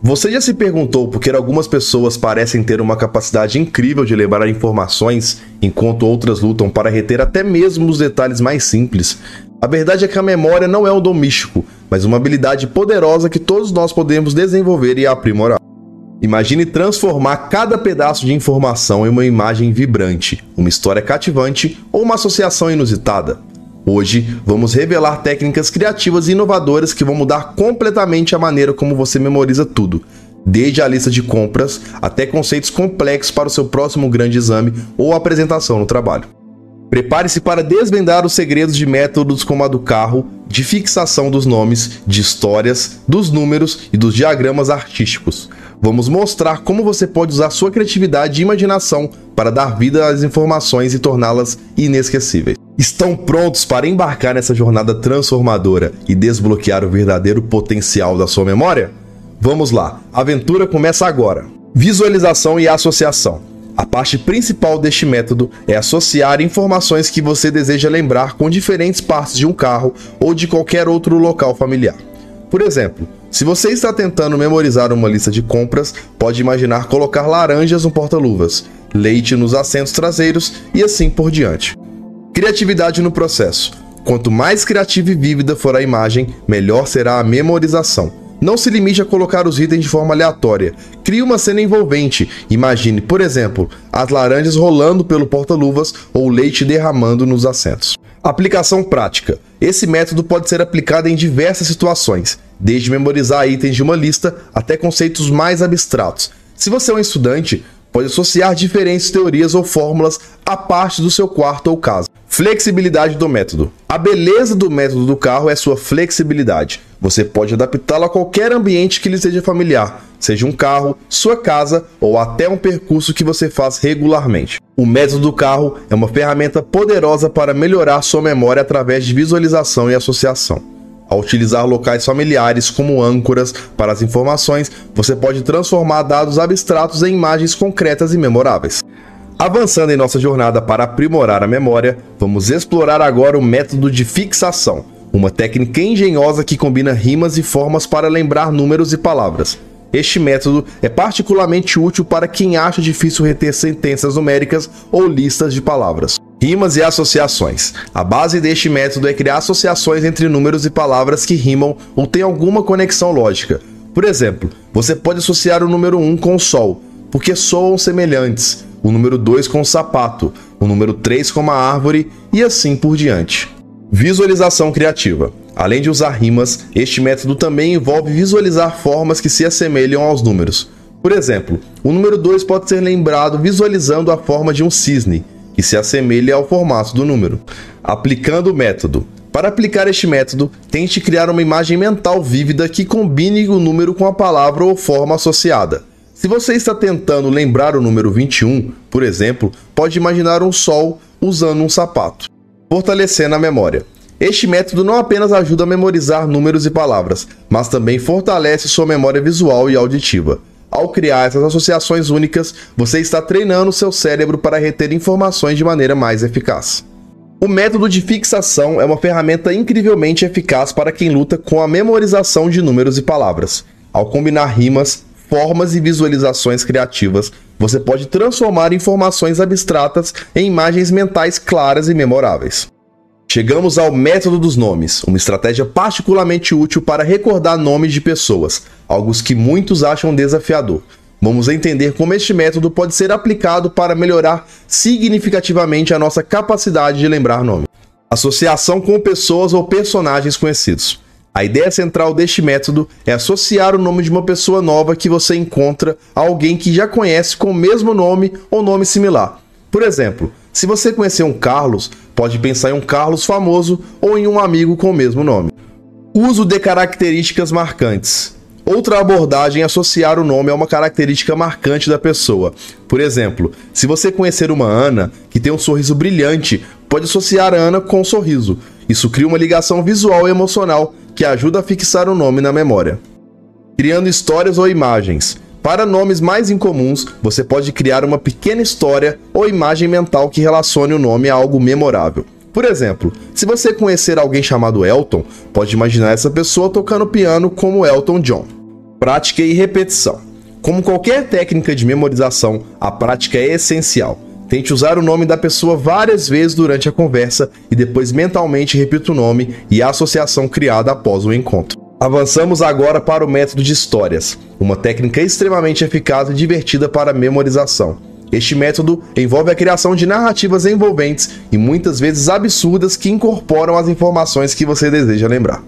Você já se perguntou por que algumas pessoas parecem ter uma capacidade incrível de lembrar informações, enquanto outras lutam para reter até mesmo os detalhes mais simples? A verdade é que a memória não é um dom místico, mas uma habilidade poderosa que todos nós podemos desenvolver e aprimorar. Imagine transformar cada pedaço de informação em uma imagem vibrante, uma história cativante ou uma associação inusitada. Hoje, vamos revelar técnicas criativas e inovadoras que vão mudar completamente a maneira como você memoriza tudo, desde a lista de compras até conceitos complexos para o seu próximo grande exame ou apresentação no trabalho. Prepare-se para desvendar os segredos de métodos como a do carro, de fixação dos nomes, de histórias, dos números e dos diagramas artísticos. Vamos mostrar como você pode usar sua criatividade e imaginação para dar vida às informações e torná-las inesquecíveis. Estão prontos para embarcar nessa jornada transformadora e desbloquear o verdadeiro potencial da sua memória? Vamos lá, a aventura começa agora. Visualização e associação. A parte principal deste método é associar informações que você deseja lembrar com diferentes partes de um carro ou de qualquer outro local familiar. Por exemplo, se você está tentando memorizar uma lista de compras, pode imaginar colocar laranjas no porta-luvas, leite nos assentos traseiros e assim por diante. Criatividade no processo. Quanto mais criativa e vívida for a imagem, melhor será a memorização. Não se limite a colocar os itens de forma aleatória. Crie uma cena envolvente. Imagine, por exemplo, as laranjas rolando pelo porta-luvas ou o leite derramando nos assentos. Aplicação prática. Esse método pode ser aplicado em diversas situações, desde memorizar itens de uma lista até conceitos mais abstratos. Se você é um estudante, pode associar diferentes teorias ou fórmulas à parte do seu quarto ou casa. Flexibilidade do método. A beleza do método do carro é sua flexibilidade. Você pode adaptá-lo a qualquer ambiente que lhe seja familiar, seja um carro, sua casa ou até um percurso que você faz regularmente. O método do carro é uma ferramenta poderosa para melhorar sua memória através de visualização e associação. Ao utilizar locais familiares como âncoras para as informações, você pode transformar dados abstratos em imagens concretas e memoráveis. Avançando em nossa jornada para aprimorar a memória, vamos explorar agora o método de fixação, uma técnica engenhosa que combina rimas e formas para lembrar números e palavras. Este método é particularmente útil para quem acha difícil reter sentenças numéricas ou listas de palavras. Rimas e associações. A base deste método é criar associações entre números e palavras que rimam ou têm alguma conexão lógica. Por exemplo, você pode associar o número 1 com o sol, porque soam semelhantes, o número 2 com o sapato, o número 3 com a árvore e assim por diante. Visualização criativa. Além de usar rimas, este método também envolve visualizar formas que se assemelham aos números. Por exemplo, o número 2 pode ser lembrado visualizando a forma de um cisne, que se assemelha ao formato do número. Aplicando o método. Para aplicar este método, tente criar uma imagem mental vívida que combine o número com a palavra ou forma associada. Se você está tentando lembrar o número 21, por exemplo, pode imaginar um sol usando um sapato. Fortalecendo a memória. Este método não apenas ajuda a memorizar números e palavras, mas também fortalece sua memória visual e auditiva. Ao criar essas associações únicas, você está treinando seu cérebro para reter informações de maneira mais eficaz. O método de fixação é uma ferramenta incrivelmente eficaz para quem luta com a memorização de números e palavras. Ao combinar rimas, formas e visualizações criativas, você pode transformar informações abstratas em imagens mentais claras e memoráveis. Chegamos ao método dos nomes, uma estratégia particularmente útil para recordar nomes de pessoas, algo que muitos acham desafiador. Vamos entender como este método pode ser aplicado para melhorar significativamente a nossa capacidade de lembrar nomes. Associação com pessoas ou personagens conhecidos. A ideia central deste método é associar o nome de uma pessoa nova que você encontra a alguém que já conhece com o mesmo nome ou nome similar. Por exemplo, se você conhecer um Carlos, pode pensar em um Carlos famoso ou em um amigo com o mesmo nome. Uso de características marcantes. Outra abordagem é associar o nome a uma característica marcante da pessoa. Por exemplo, se você conhecer uma Ana, que tem um sorriso brilhante, pode associar a Ana com um sorriso. Isso cria uma ligação visual e emocional que ajuda a fixar o nome na memória. Criando histórias ou imagens. Para nomes mais incomuns, você pode criar uma pequena história ou imagem mental que relacione o nome a algo memorável. Por exemplo, se você conhecer alguém chamado Elton, pode imaginar essa pessoa tocando piano como Elton John. Prática e repetição. Como qualquer técnica de memorização, a prática é essencial. Tente usar o nome da pessoa várias vezes durante a conversa e depois mentalmente repita o nome e a associação criada após o encontro. Avançamos agora para o método de histórias, uma técnica extremamente eficaz e divertida para a memorização. Este método envolve a criação de narrativas envolventes e muitas vezes absurdas que incorporam as informações que você deseja lembrar.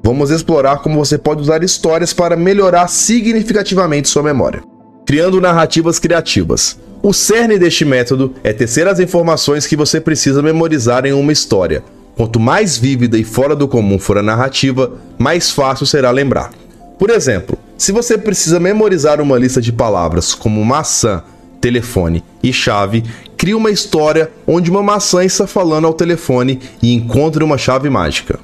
Vamos explorar como você pode usar histórias para melhorar significativamente sua memória. Criando narrativas criativas. O cerne deste método é tecer as informações que você precisa memorizar em uma história. Quanto mais vívida e fora do comum for a narrativa, mais fácil será lembrar. Por exemplo, se você precisa memorizar uma lista de palavras como maçã, telefone e chave, crie uma história onde uma maçã está falando ao telefone e encontre uma chave mágica.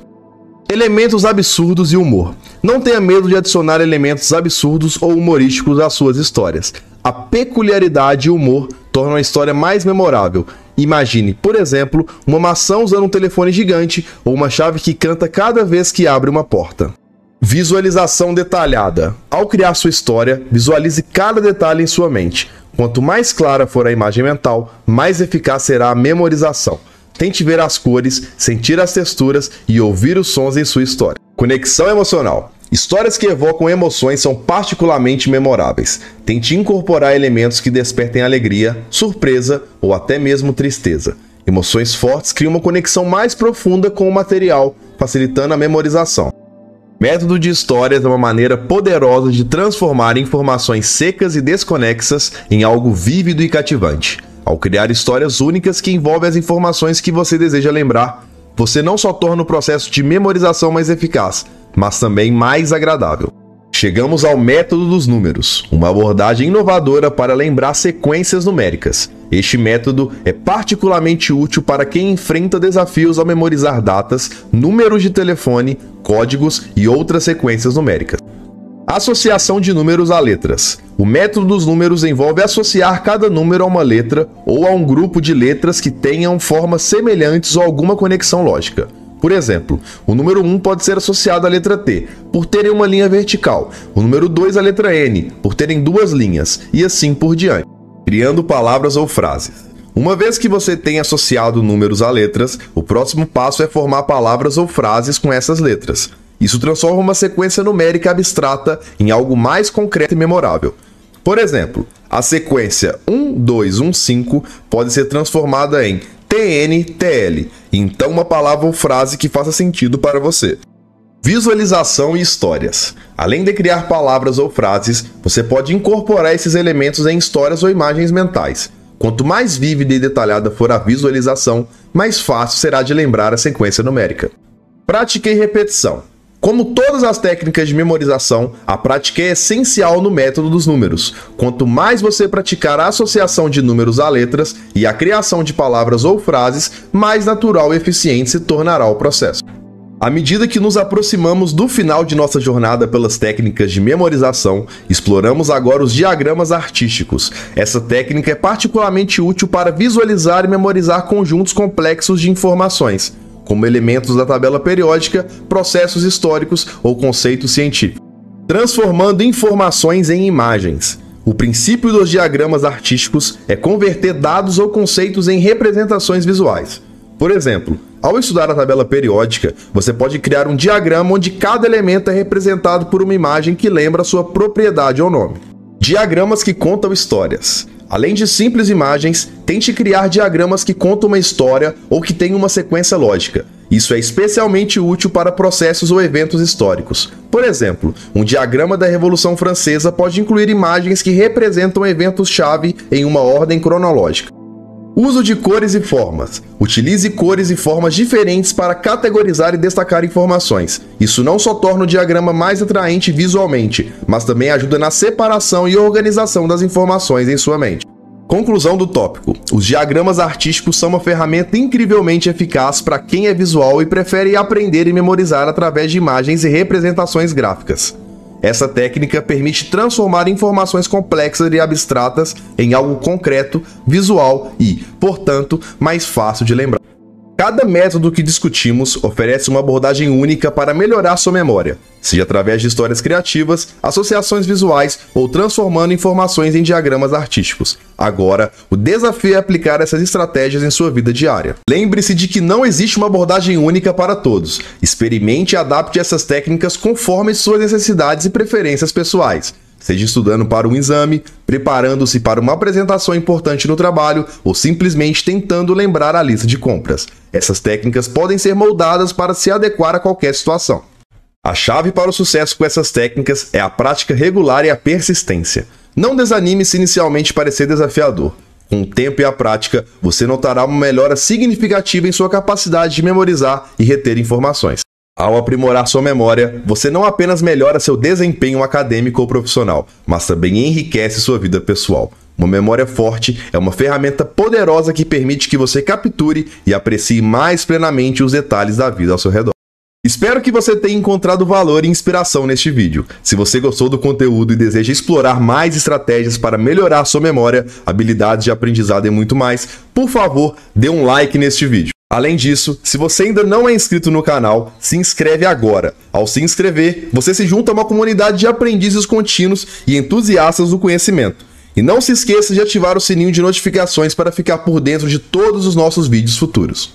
Elementos absurdos e humor. Não tenha medo de adicionar elementos absurdos ou humorísticos às suas histórias. A peculiaridade e o humor tornam a história mais memorável. Imagine, por exemplo, uma maçã usando um telefone gigante ou uma chave que canta cada vez que abre uma porta. Visualização detalhada. Ao criar sua história, visualize cada detalhe em sua mente. Quanto mais clara for a imagem mental, mais eficaz será a memorização. Tente ver as cores, sentir as texturas e ouvir os sons em sua história. Conexão emocional. Histórias que evocam emoções são particularmente memoráveis. Tente incorporar elementos que despertem alegria, surpresa ou até mesmo tristeza. Emoções fortes criam uma conexão mais profunda com o material, facilitando a memorização. Método de histórias é uma maneira poderosa de transformar informações secas e desconexas em algo vívido e cativante. Ao criar histórias únicas que envolvem as informações que você deseja lembrar, você não só torna o processo de memorização mais eficaz, mas também mais agradável. Chegamos ao método dos números, uma abordagem inovadora para lembrar sequências numéricas. Este método é particularmente útil para quem enfrenta desafios ao memorizar datas, números de telefone, códigos e outras sequências numéricas. Associação de números a letras. O método dos números envolve associar cada número a uma letra ou a um grupo de letras que tenham formas semelhantes ou alguma conexão lógica. Por exemplo, o número 1 pode ser associado à letra T, por terem uma linha vertical, o número 2 à letra N, por terem duas linhas, e assim por diante, criando palavras ou frases. Uma vez que você tem associado números a letras, o próximo passo é formar palavras ou frases com essas letras. Isso transforma uma sequência numérica abstrata em algo mais concreto e memorável. Por exemplo, a sequência 1215 pode ser transformada em TNTL, então uma palavra ou frase que faça sentido para você. Visualização e histórias. Além de criar palavras ou frases, você pode incorporar esses elementos em histórias ou imagens mentais. Quanto mais vívida e detalhada for a visualização, mais fácil será de lembrar a sequência numérica. Prática e repetição. Como todas as técnicas de memorização, a prática é essencial no método dos números. Quanto mais você praticar a associação de números a letras e a criação de palavras ou frases, mais natural e eficiente se tornará o processo. À medida que nos aproximamos do final de nossa jornada pelas técnicas de memorização, exploramos agora os diagramas artísticos. Essa técnica é particularmente útil para visualizar e memorizar conjuntos complexos de informações, como elementos da tabela periódica, processos históricos ou conceitos científicos, transformando informações em imagens. O princípio dos diagramas artísticos é converter dados ou conceitos em representações visuais. Por exemplo, ao estudar a tabela periódica, você pode criar um diagrama onde cada elemento é representado por uma imagem que lembra sua propriedade ou nome. Diagramas que contam histórias. Além de simples imagens, tente criar diagramas que contam uma história ou que tenham uma sequência lógica. Isso é especialmente útil para processos ou eventos históricos. Por exemplo, um diagrama da Revolução Francesa pode incluir imagens que representam eventos-chave em uma ordem cronológica. Uso de cores e formas. Utilize cores e formas diferentes para categorizar e destacar informações. Isso não só torna o diagrama mais atraente visualmente, mas também ajuda na separação e organização das informações em sua mente. Conclusão do tópico. Os diagramas artísticos são uma ferramenta incrivelmente eficaz para quem é visual e prefere aprender e memorizar através de imagens e representações gráficas. Essa técnica permite transformar informações complexas e abstratas em algo concreto, visual e, portanto, mais fácil de lembrar. Cada método que discutimos oferece uma abordagem única para melhorar sua memória, seja através de histórias criativas, associações visuais ou transformando informações em diagramas artísticos. Agora, o desafio é aplicar essas estratégias em sua vida diária. Lembre-se de que não existe uma abordagem única para todos. Experimente e adapte essas técnicas conforme suas necessidades e preferências pessoais. Seja estudando para um exame, preparando-se para uma apresentação importante no trabalho ou simplesmente tentando lembrar a lista de compras. Essas técnicas podem ser moldadas para se adequar a qualquer situação. A chave para o sucesso com essas técnicas é a prática regular e a persistência. Não desanime se inicialmente parecer desafiador. Com o tempo e a prática, você notará uma melhora significativa em sua capacidade de memorizar e reter informações. Ao aprimorar sua memória, você não apenas melhora seu desempenho acadêmico ou profissional, mas também enriquece sua vida pessoal. Uma memória forte é uma ferramenta poderosa que permite que você capture e aprecie mais plenamente os detalhes da vida ao seu redor. Espero que você tenha encontrado valor e inspiração neste vídeo. Se você gostou do conteúdo e deseja explorar mais estratégias para melhorar sua memória, habilidades de aprendizado e muito mais, por favor, dê um like neste vídeo. Além disso, se você ainda não é inscrito no canal, se inscreve agora. Ao se inscrever, você se junta a uma comunidade de aprendizes contínuos e entusiastas do conhecimento. E não se esqueça de ativar o sininho de notificações para ficar por dentro de todos os nossos vídeos futuros.